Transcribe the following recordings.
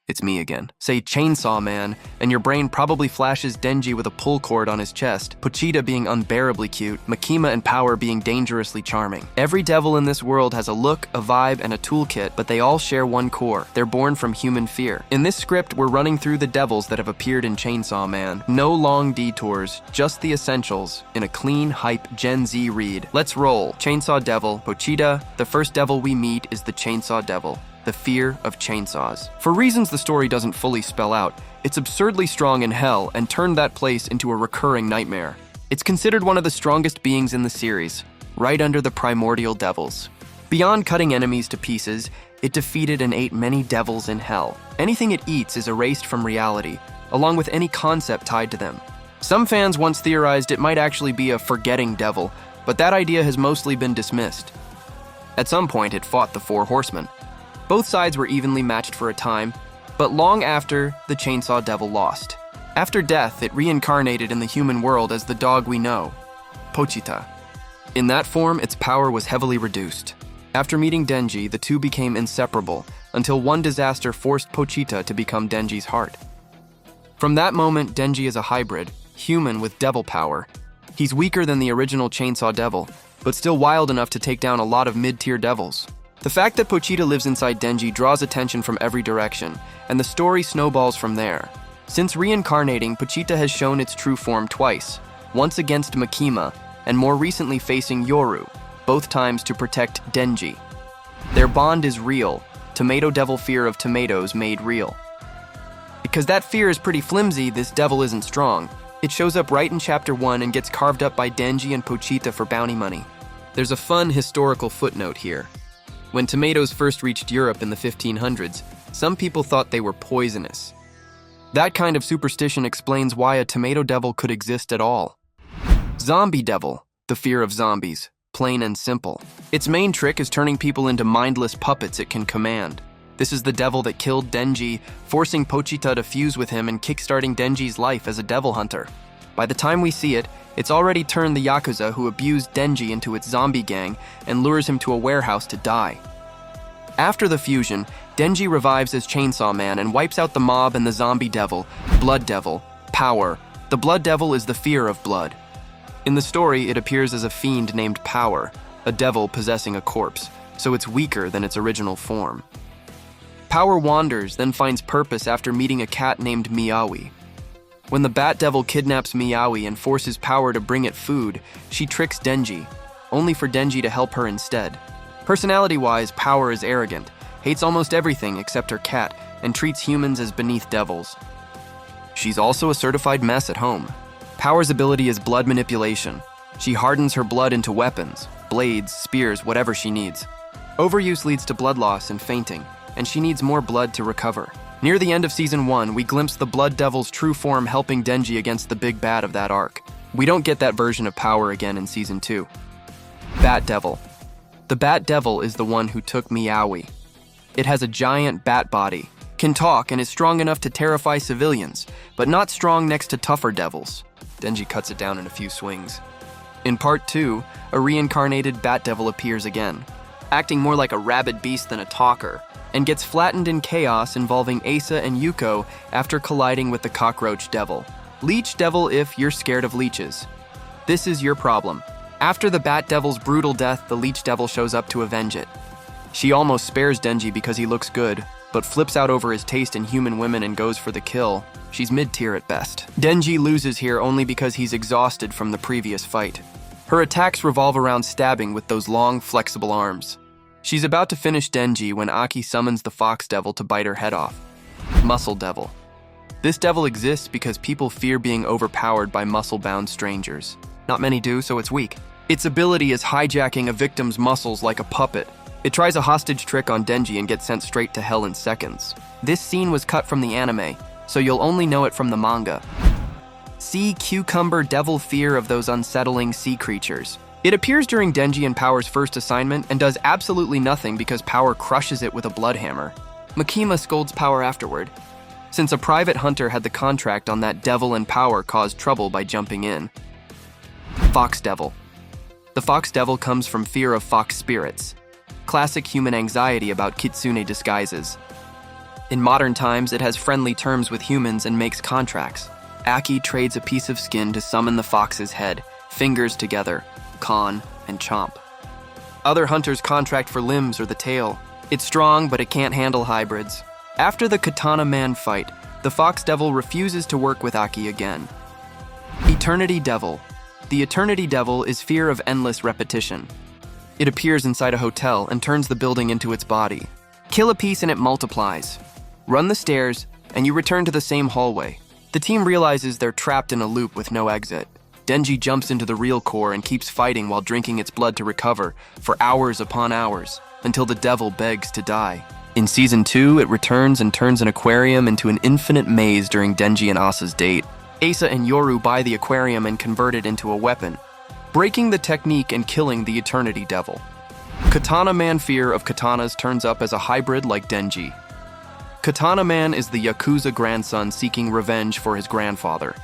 It's me again. Say Chainsaw Man, and your brain probably flashes Denji with a pull cord on his chest, Pochita being unbearably cute, Makima and Power being dangerously charming. Every devil in this world has a look, a vibe, and a toolkit, but they all share one core. They're born from human fear. In this script, we're running through the devils that have appeared in Chainsaw Man. No long detours, just the essentials, in a clean, hype Gen Z read. Let's roll. Chainsaw Devil, Pochita. The first devil we meet is the Chainsaw Devil, the fear of chainsaws. For reasons the story doesn't fully spell out, it's absurdly strong in hell and turned that place into a recurring nightmare. It's considered one of the strongest beings in the series, right under the primordial devils. Beyond cutting enemies to pieces, it defeated and ate many devils in hell. Anything it eats is erased from reality, along with any concept tied to them. Some fans once theorized it might actually be a forgetting devil, but that idea has mostly been dismissed. At some point, it fought the four horsemen. Both sides were evenly matched for a time, but long after, the Chainsaw Devil lost. After death, it reincarnated in the human world as the dog we know, Pochita. In that form, its power was heavily reduced. After meeting Denji, the two became inseparable, until one disaster forced Pochita to become Denji's heart. From that moment, Denji is a hybrid, human with devil power. He's weaker than the original Chainsaw Devil, but still wild enough to take down a lot of mid-tier devils. The fact that Pochita lives inside Denji draws attention from every direction, and the story snowballs from there. Since reincarnating, Pochita has shown its true form twice, once against Makima, and more recently facing Yoru, both times to protect Denji. Their bond is real, tomato devil fear of tomatoes made real. Because that fear is pretty flimsy, this devil isn't strong. It shows up right in Chapter 1 and gets carved up by Denji and Pochita for bounty money. There's a fun historical footnote here. When tomatoes first reached Europe in the 1500s, some people thought they were poisonous. That kind of superstition explains why a tomato devil could exist at all. Zombie Devil, the fear of zombies, plain and simple. Its main trick is turning people into mindless puppets it can command. This is the devil that killed Denji, forcing Pochita to fuse with him and kickstarting Denji's life as a devil hunter. By the time we see it, it's already turned the Yakuza who abused Denji into its zombie gang and lures him to a warehouse to die. After the fusion, Denji revives as Chainsaw Man and wipes out the mob and the zombie devil, Blood Devil, Power. The Blood Devil is the fear of blood. In the story, it appears as a fiend named Power, a devil possessing a corpse, so it's weaker than its original form. Power wanders, then finds purpose after meeting a cat named Meowie. When the Bat Devil kidnaps Meowie and forces Power to bring it food, she tricks Denji, only for Denji to help her instead. Personality-wise, Power is arrogant, hates almost everything except her cat, and treats humans as beneath devils. She's also a certified mess at home. Power's ability is blood manipulation. She hardens her blood into weapons, blades, spears, whatever she needs. Overuse leads to blood loss and fainting, and she needs more blood to recover. Near the end of Season 1, we glimpse the Blood Devil's true form helping Denji against the big bad of that arc. We don't get that version of Power again in Season 2. Bat Devil. The Bat Devil is the one who took Meowie. It has a giant bat body, can talk, and is strong enough to terrify civilians, but not strong next to tougher devils. Denji cuts it down in a few swings. In Part 2, a reincarnated Bat Devil appears again, acting more like a rabid beast than a talker, and gets flattened in chaos involving Asa and Yuko after colliding with the Cockroach Devil. Leech Devil if you're scared of leeches. This is your problem. After the Bat Devil's brutal death, the Leech Devil shows up to avenge it. She almost spares Denji because he looks good, but flips out over his taste in human women and goes for the kill. She's mid-tier at best. Denji loses here only because he's exhausted from the previous fight. Her attacks revolve around stabbing with those long, flexible arms. She's about to finish Denji when Aki summons the Fox Devil to bite her head off. Muscle Devil. This devil exists because people fear being overpowered by muscle-bound strangers. Not many do, so it's weak. Its ability is hijacking a victim's muscles like a puppet. It tries a hostage trick on Denji and gets sent straight to hell in seconds. This scene was cut from the anime, so you'll only know it from the manga. Sea Cucumber Devil fear of those unsettling sea creatures. It appears during Denji and Power's first assignment and does absolutely nothing because Power crushes it with a blood hammer. Makima scolds Power afterward, since a private hunter had the contract on that devil and Power caused trouble by jumping in. Fox Devil. The Fox Devil comes from fear of fox spirits. Classic human anxiety about kitsune disguises. In modern times, it has friendly terms with humans and makes contracts. Aki trades a piece of skin to summon the fox's head, fingers together, con, and chomp. Other hunters contract for limbs or the tail. It's strong, but it can't handle hybrids. After the Katana Man fight, the Fox Devil refuses to work with Aki again. Eternity Devil. The Eternity Devil is fear of endless repetition. It appears inside a hotel and turns the building into its body. Kill a piece and it multiplies. Run the stairs, and you return to the same hallway. The team realizes they're trapped in a loop with no exit. Denji jumps into the real core and keeps fighting while drinking its blood to recover for hours upon hours, until the devil begs to die. In Season 2, it returns and turns an aquarium into an infinite maze during Denji and Asa's date. Asa and Yoru buy the aquarium and convert it into a weapon, breaking the technique and killing the Eternity Devil. Katana Man fear of katanas turns up as a hybrid like Denji. Katana Man is the Yakuza grandson seeking revenge for his grandfather.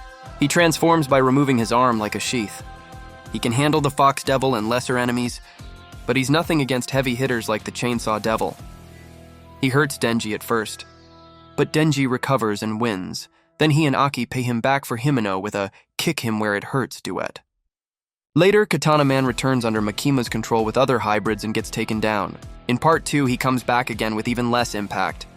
He transforms by removing his arm like a sheath. He can handle the Fox Devil and lesser enemies, but he's nothing against heavy hitters like the Chainsaw Devil. He hurts Denji at first, but Denji recovers and wins. Then he and Aki pay him back for Himeno with a kick him where it hurts duet. Later, Katana Man returns under Makima's control with other hybrids and gets taken down. In Part 2, he comes back again with even less impact.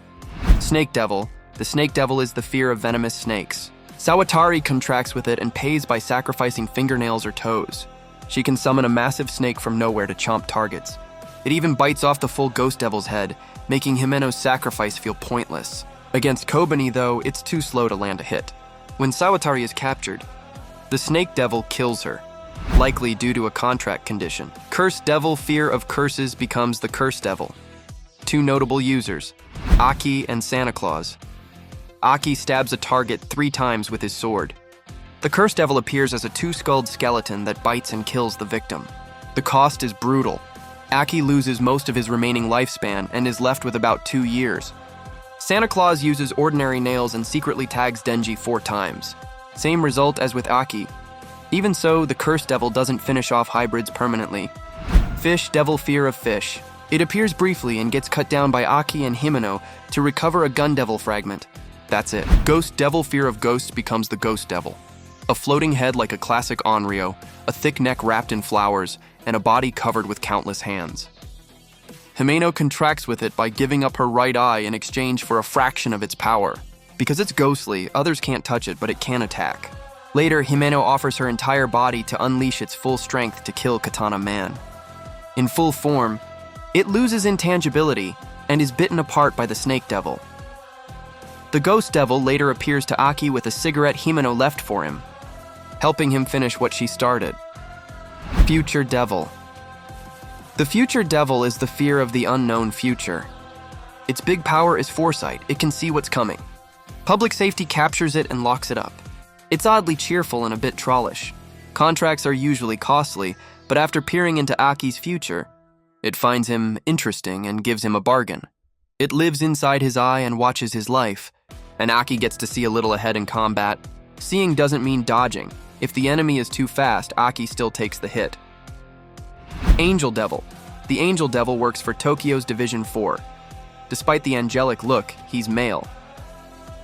Snake Devil. The Snake Devil is the fear of venomous snakes. Sawatari contracts with it and pays by sacrificing fingernails or toes. She can summon a massive snake from nowhere to chomp targets. It even bites off the full Ghost Devil's head, making Himeno's sacrifice feel pointless. Against Kobani, though, it's too slow to land a hit. When Sawatari is captured, the Snake Devil kills her, likely due to a contract condition. Cursed Devil fear of curses becomes the Curse Devil. Two notable users, Aki and Santa Claus. Aki stabs a target 3 times with his sword. The Curse Devil appears as a 2-skulled skeleton that bites and kills the victim. The cost is brutal. Aki loses most of his remaining lifespan and is left with about 2 years. Santa Claus uses ordinary nails and secretly tags Denji 4 times. Same result as with Aki. Even so, the Curse Devil doesn't finish off hybrids permanently. Fish Devil fear of fish. It appears briefly and gets cut down by Aki and Himeno to recover a Gun Devil fragment. That's it. Ghost Devil fear of ghosts becomes the Ghost Devil. A floating head like a classic Onryo, a thick neck wrapped in flowers, and a body covered with countless hands. Himeno contracts with it by giving up her right eye in exchange for a fraction of its power. Because it's ghostly, others can't touch it, but it can attack. Later, Himeno offers her entire body to unleash its full strength to kill Katana Man. In full form, it loses intangibility and is bitten apart by the Snake Devil. The Ghost Devil later appears to Aki with a cigarette Himeno left for him, helping him finish what she started. Future Devil. The Future Devil is the fear of the unknown future. Its big power is foresight. It can see what's coming. Public safety captures it and locks it up. It's oddly cheerful and a bit trollish. Contracts are usually costly, but after peering into Aki's future, it finds him interesting and gives him a bargain. It lives inside his eye and watches his life, and Aki gets to see a little ahead in combat. Seeing doesn't mean dodging. If the enemy is too fast, Aki still takes the hit. Angel Devil. The Angel Devil works for Tokyo's Division 4. Despite the angelic look, he's male.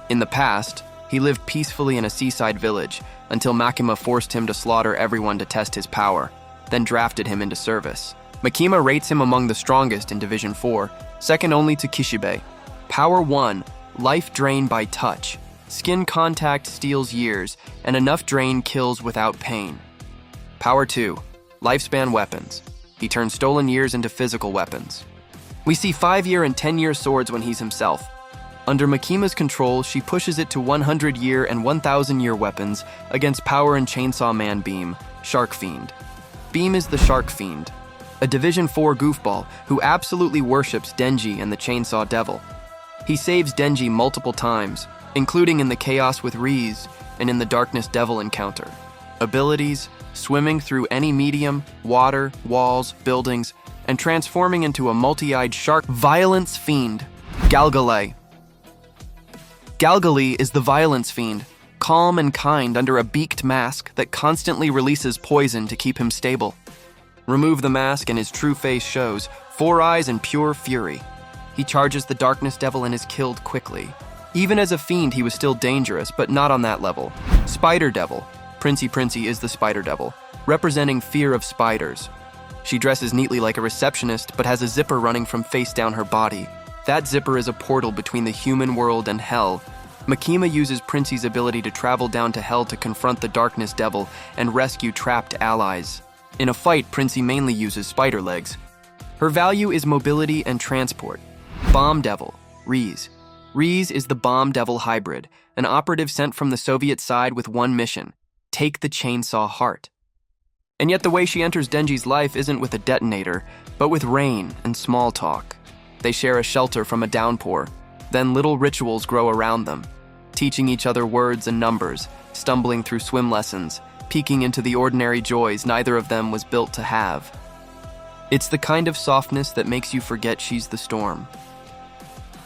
In the past, he lived peacefully in a seaside village until Makima forced him to slaughter everyone to test his power, then drafted him into service. Makima rates him among the strongest in Division 4, second only to Kishibe. Power 1, life drain by touch. Skin contact steals years, and enough drain kills without pain. Power 2, lifespan weapons. He turns stolen years into physical weapons. We see 5-year and 10-year swords when he's himself. Under Makima's control, she pushes it to 100-year and 1,000-year weapons against Power and Chainsaw Man Beam, Shark Fiend. Beam is the Shark Fiend, a Division 4 goofball who absolutely worships Denji and the Chainsaw Devil. He saves Denji multiple times, including in the Chaos with Reze and in the Darkness Devil encounter. Abilities: swimming through any medium, water, walls, buildings, and transforming into a multi-eyed shark. Violence Fiend, Galgale. Galgale is the Violence Fiend, calm and kind under a beaked mask that constantly releases poison to keep him stable. Remove the mask and his true face shows, 4 eyes and pure fury. He charges the Darkness Devil and is killed quickly. Even as a fiend, he was still dangerous, but not on that level. Spider Devil. Quanxi is the Spider Devil, representing fear of spiders. She dresses neatly like a receptionist, but has a zipper running from face down her body. That zipper is a portal between the human world and hell. Makima uses Quanxi's ability to travel down to hell to confront the Darkness Devil and rescue trapped allies. In a fight, Quanxi mainly uses spider legs. Her value is mobility and transport. Bomb Devil. Reze. Reze is the Bomb Devil hybrid, an operative sent from the Soviet side with one mission: take the chainsaw heart. And yet the way she enters Denji's life isn't with a detonator, but with rain and small talk. They share a shelter from a downpour, then little rituals grow around them, teaching each other words and numbers, stumbling through swim lessons, peeking into the ordinary joys neither of them was built to have. It's the kind of softness that makes you forget she's the storm.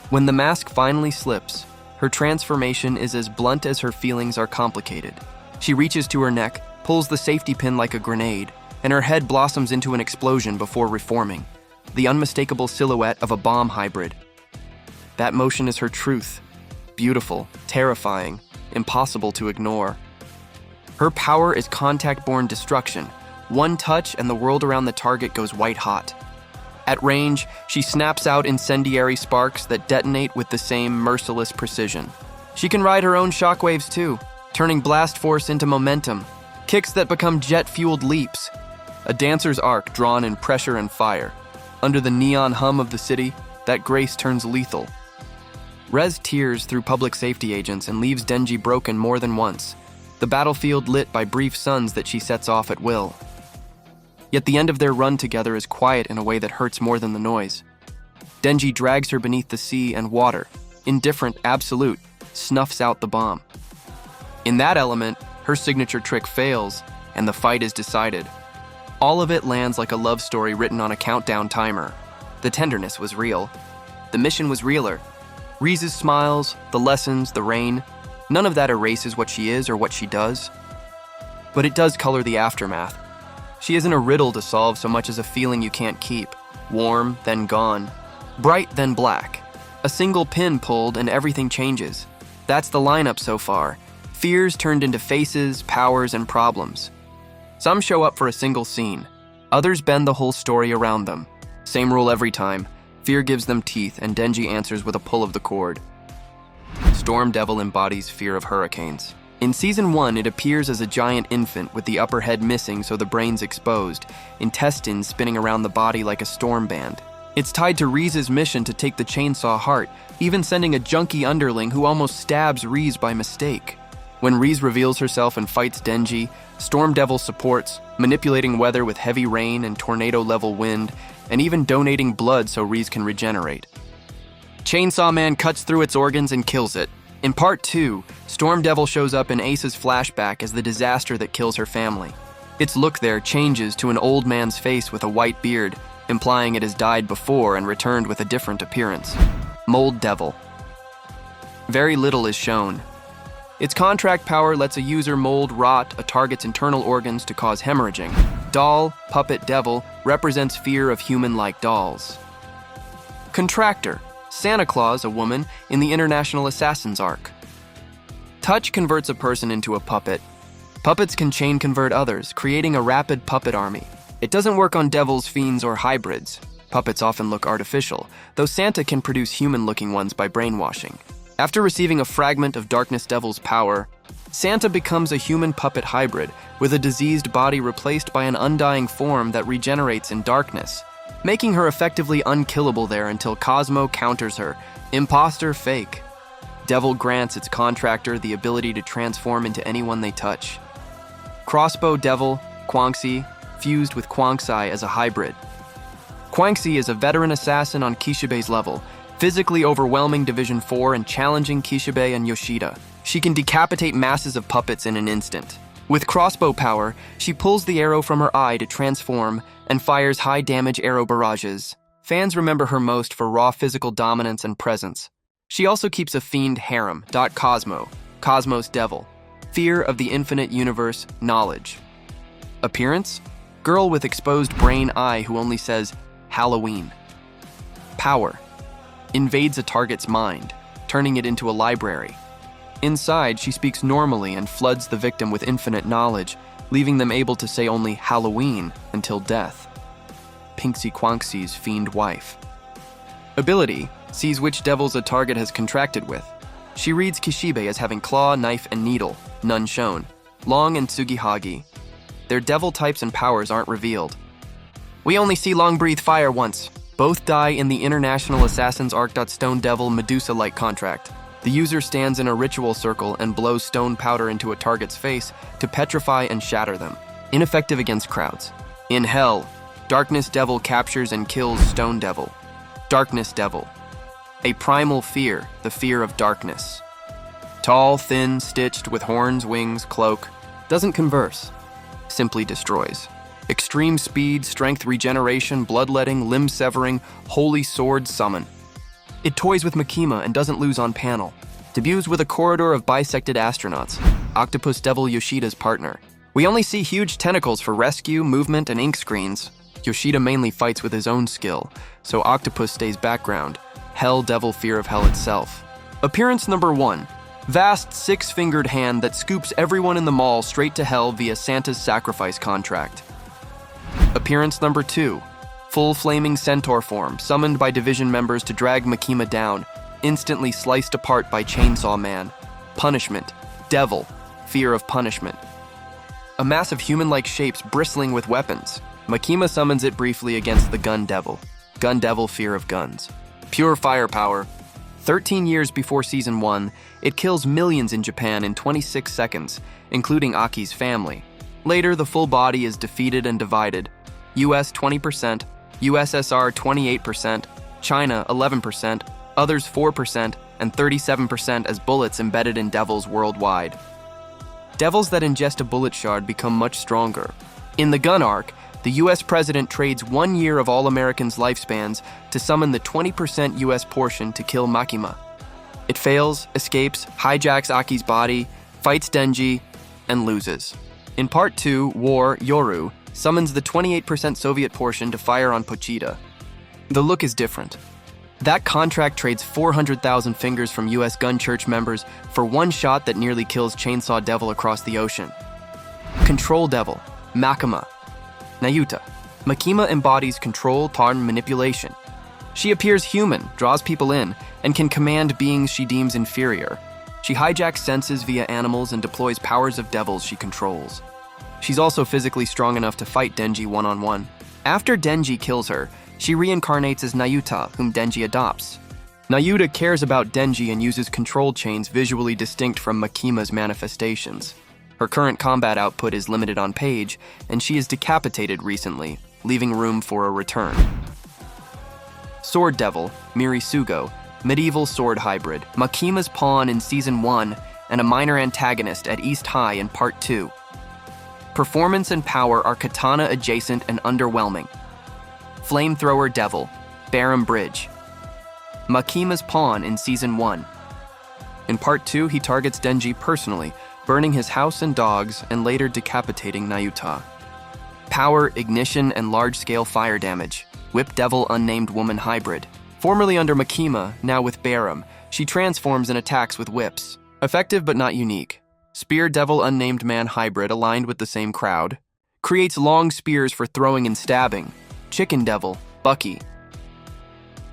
When the mask finally slips, her transformation is as blunt as her feelings are complicated. She reaches to her neck, pulls the safety pin like a grenade, and her head blossoms into an explosion before reforming, the unmistakable silhouette of a bomb hybrid. That motion is her truth, beautiful, terrifying, impossible to ignore. Her power is contact-borne destruction. One touch and the world around the target goes white hot. At range, she snaps out incendiary sparks that detonate with the same merciless precision. She can ride her own shockwaves too, turning blast force into momentum, kicks that become jet-fueled leaps. A dancer's arc drawn in pressure and fire. Under the neon hum of the city, that grace turns lethal. Reze tears through public safety agents and leaves Denji broken more than once, the battlefield lit by brief suns that she sets off at will. Yet the end of their run together is quiet in a way that hurts more than the noise. Denji drags her beneath the sea and water, indifferent, absolute, snuffs out the bomb. In that element, her signature trick fails, and the fight is decided. All of it lands like a love story written on a countdown timer. The tenderness was real. The mission was realer. Reze's smiles, the lessons, the rain, none of that erases what she is or what she does. But it does color the aftermath. She isn't a riddle to solve so much as a feeling you can't keep. Warm, then gone. Bright, then black. A single pin pulled and everything changes. That's the lineup so far. Fears turned into faces, powers, and problems. Some show up for a single scene. Others bend the whole story around them. Same rule every time. Fear gives them teeth, and Denji answers with a pull of the cord. Storm Devil embodies fear of hurricanes. In Season 1, it appears as a giant infant with the upper head missing so the brain's exposed, intestines spinning around the body like a storm band. It's tied to Reze's mission to take the chainsaw heart, even sending a junkie underling who almost stabs Reze by mistake. When Reze reveals herself and fights Denji, Storm Devil supports, manipulating weather with heavy rain and tornado-level wind, and even donating blood so Reze can regenerate. Chainsaw Man cuts through its organs and kills it. In Part 2, Storm Devil shows up in Ace's flashback as the disaster that kills her family. Its look there changes to an old man's face with a white beard, implying it has died before and returned with a different appearance. Mold Devil. Very little is shown. Its contract power lets a user mold rot a target's internal organs to cause hemorrhaging. Doll, Puppet Devil, represents fear of human-like dolls. Contractor. Santa Claus, a woman, in the International Assassins arc. Touch converts a person into a puppet. Puppets can chain convert others, creating a rapid puppet army. It doesn't work on devils, fiends, or hybrids. Puppets often look artificial, though Santa can produce human-looking ones by brainwashing. After receiving a fragment of Darkness Devil's power, Santa becomes a human puppet hybrid, with a diseased body replaced by an undying form that regenerates in darkness, making her effectively unkillable there until Cosmo counters her. Imposter, fake. Devil grants its contractor the ability to transform into anyone they touch. Crossbow Devil, Quanxi, fused with Quanxi as a hybrid. Quanxi is a veteran assassin on Kishibe's level, physically overwhelming Division 4 and challenging Kishibe and Yoshida. She can decapitate masses of puppets in an instant. With crossbow power, she pulls the arrow from her eye to transform and fires high-damage arrow barrages. Fans remember her most for raw physical dominance and presence. She also keeps a fiend harem. Cosmo, Cosmos Devil. Fear of the infinite universe, knowledge. Appearance? Girl with exposed brain eye who only says, Halloween. Power. invades a target's mind, turning it into a library. Inside, she speaks normally and floods the victim with infinite knowledge, leaving them able to say only Halloween until death. Quanxi's fiend wife. Ability: sees which devils a target has contracted with. She reads Kishibe as having claw, knife, and needle, none shown. Long and Tsugihagi. Their devil types and powers aren't revealed. We only see Long breathe fire once. Both die in the International Assassin's Arc. Stone Devil Medusa-like contract. The user stands in a ritual circle and blows stone powder into a target's face to petrify and shatter them. Ineffective against crowds. In Hell, Darkness Devil captures and kills Stone Devil. Darkness Devil. A primal fear, the fear of darkness. Tall, thin, stitched, with horns, wings, cloak. Doesn't converse. Simply destroys. Extreme speed, strength regeneration, bloodletting, limb severing, holy sword summon. It toys with Makima and doesn't lose on panel. Debuts with a corridor of bisected astronauts. Octopus Devil Yoshida's partner. We only see huge tentacles for rescue, movement, and ink screens. Yoshida mainly fights with his own skill, so Octopus stays background. Hell Devil fear of hell itself. Appearance number 1. Vast six-fingered hand that scoops everyone in the mall straight to hell via Santa's sacrifice contract. Appearance number 2. Full flaming centaur form, summoned by division members to drag Makima down, instantly sliced apart by Chainsaw Man. Punishment. Devil. Fear of punishment. A mass of human-like shapes bristling with weapons. Makima summons it briefly against the Gun Devil. Gun Devil fear of guns. Pure firepower. 13 years before Season 1, it kills millions in Japan in 26 seconds, including Aki's family. Later, the full body is defeated and divided. US 20%, USSR 28%, China 11%, others 4%, and 37% as bullets embedded in devils worldwide. Devils that ingest a bullet shard become much stronger. In the Gun arc, the US president trades 1 year of all Americans' lifespans to summon the 20% US portion to kill Makima. It fails, escapes, hijacks Aki's body, fights Denji, and loses. In Part 2, War, Yoru summons the 28% Soviet portion to fire on Pochita. The look is different. That contract trades 400,000 fingers from US Gun Church members for one shot that nearly kills Chainsaw Devil across the ocean. Control Devil, Makima. Nayuta. Makima embodies control, power, and manipulation. She appears human, draws people in, and can command beings she deems inferior. She hijacks senses via animals and deploys powers of devils she controls. She's also physically strong enough to fight Denji one-on-one. After Denji kills her, she reincarnates as Nayuta, whom Denji adopts. Nayuta cares about Denji and uses control chains visually distinct from Makima's manifestations. Her current combat output is limited on page, and she is decapitated recently, leaving room for a return. Sword Devil, Miri Sugo, medieval sword hybrid, Makima's pawn in Season 1, and a minor antagonist at East High in Part 2. Performance and power are katana adjacent and underwhelming. Flamethrower Devil, Barham Bridge. Makima's pawn in Season 1. In Part 2, he targets Denji personally, burning his house and dogs and later decapitating Nayuta. Power, ignition, and large-scale fire damage. Whip Devil Unnamed Woman Hybrid. Formerly under Makima, now with Barham, she transforms and attacks with whips. Effective but not unique. Spear Devil Unnamed Man Hybrid aligned with the same crowd. Creates long spears for throwing and stabbing. Chicken Devil, Bucky.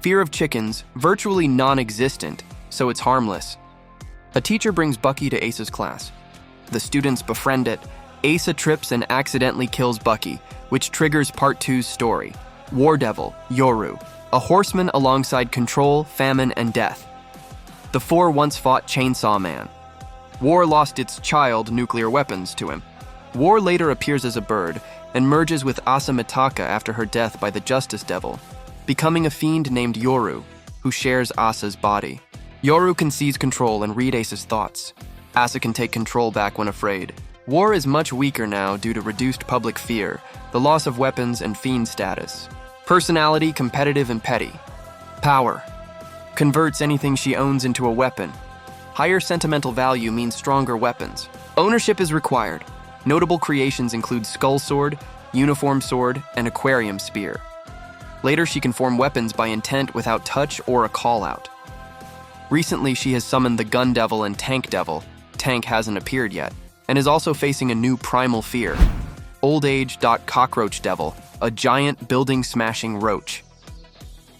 Fear of chickens, virtually non-existent, so it's harmless. A teacher brings Bucky to Ace's class. The students befriend it. Asa trips and accidentally kills Bucky, which triggers Part 2's story. War Devil, Yoru, a horseman alongside Control, Famine, and Death. The four once fought Chainsaw Man. War lost its child, nuclear weapons, to him. War later appears as a bird and merges with Asa Mitaka after her death by the Justice Devil, becoming a fiend named Yoru, who shares Asa's body. Yoru can seize control and read Ace's thoughts. Asa can take control back when afraid. War is much weaker now due to reduced public fear, the loss of weapons, and fiend status. Personality, competitive and petty. Power. Converts anything she owns into a weapon. Higher sentimental value means stronger weapons. Ownership is required. Notable creations include Skull Sword, Uniform Sword, and Aquarium Spear. Later, she can form weapons by intent without touch or a call-out. Recently, she has summoned the Gun Devil and Tank Devil. Tank hasn't appeared yet, and is also facing a new Primal Fear. Old Age. Cockroach Devil, a giant building-smashing roach.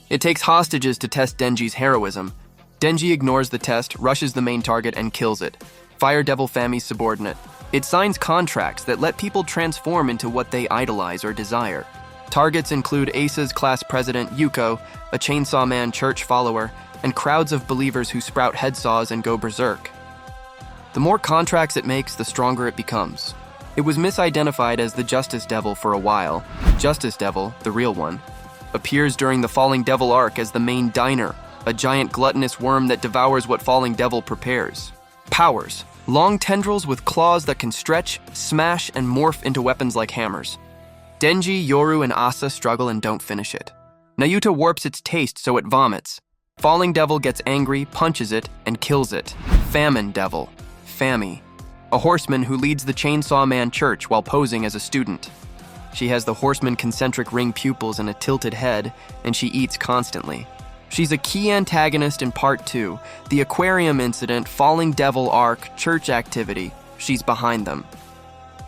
It takes hostages to test Denji's heroism. Denji ignores the test, rushes the main target, and kills it. Fire Devil Fami's subordinate. It signs contracts that let people transform into what they idolize or desire. Targets include Ace's class president, Yuko, a Chainsaw Man church follower, and crowds of believers who sprout headsaws and go berserk. The more contracts it makes, the stronger it becomes. It was misidentified as the Justice Devil for a while. Justice Devil, the real one, appears during the Falling Devil arc as the main diner, a giant gluttonous worm that devours what Falling Devil prepares. Powers: long tendrils with claws that can stretch, smash, and morph into weapons like hammers. Denji, Yoru, and Asa struggle and don't finish it. Nayuta warps its taste so it vomits. Falling Devil gets angry, punches it, and kills it. Famine Devil, Fami, a horseman who leads the Chainsaw Man church while posing as a student. She has the horseman concentric ring pupils and a tilted head, and she eats constantly. She's a key antagonist in Part 2, the aquarium incident, Falling Devil arc, church activity. She's behind them.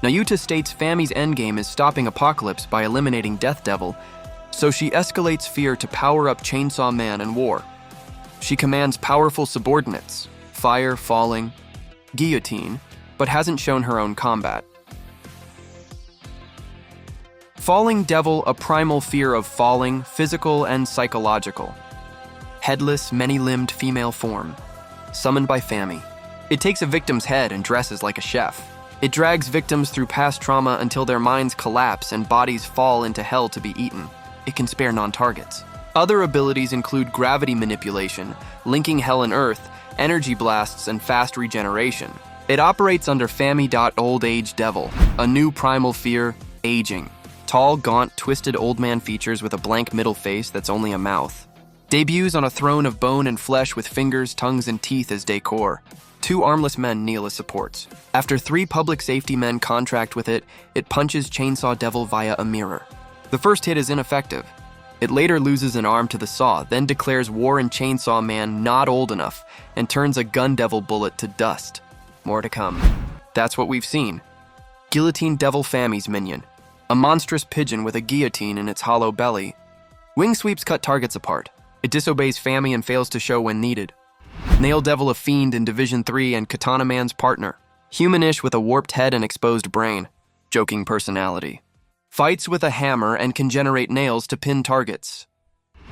Nayuta states Fami's endgame is stopping Apocalypse by eliminating Death Devil, so she escalates fear to power up Chainsaw Man and war. She commands powerful subordinates, Fire, Falling, Guillotine, but hasn't shown her own combat. Falling Devil, a primal fear of falling, physical and psychological. Headless, many-limbed female form, summoned by Fami. It takes a victim's head and dresses like a chef. It drags victims through past trauma until their minds collapse and bodies fall into hell to be eaten. It can spare non-targets. Other abilities include gravity manipulation, linking hell and earth, energy blasts, and fast regeneration. It operates under Fami. Old Age Devil, a new primal fear, aging. Tall, gaunt, twisted old man features with a blank middle face that's only a mouth. Debuts on a throne of bone and flesh with fingers, tongues, and teeth as decor. 2 armless men kneel as supports. After 3 public safety men contract with it, it punches Chainsaw Devil via a mirror. The first hit is ineffective. It later loses an arm to the saw, then declares war in Chainsaw Man not old enough, and turns a Gun Devil bullet to dust. More to come. That's what we've seen. Guillotine Devil Fami's minion. A monstrous pigeon with a guillotine in its hollow belly. Wing sweeps cut targets apart. It disobeys Fami and fails to show when needed. Nail Devil, a fiend in Division 3 and Katana Man's partner. Humanish with a warped head and exposed brain. Joking personality. Fights with a hammer and can generate nails to pin targets.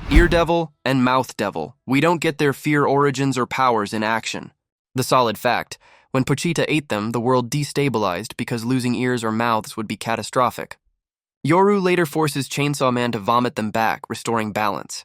Ear Devil and Mouth Devil. We don't get their fear origins or powers in action. The solid fact: when Pochita ate them, the world destabilized because losing ears or mouths would be catastrophic. Yoru later forces Chainsaw Man to vomit them back, restoring balance.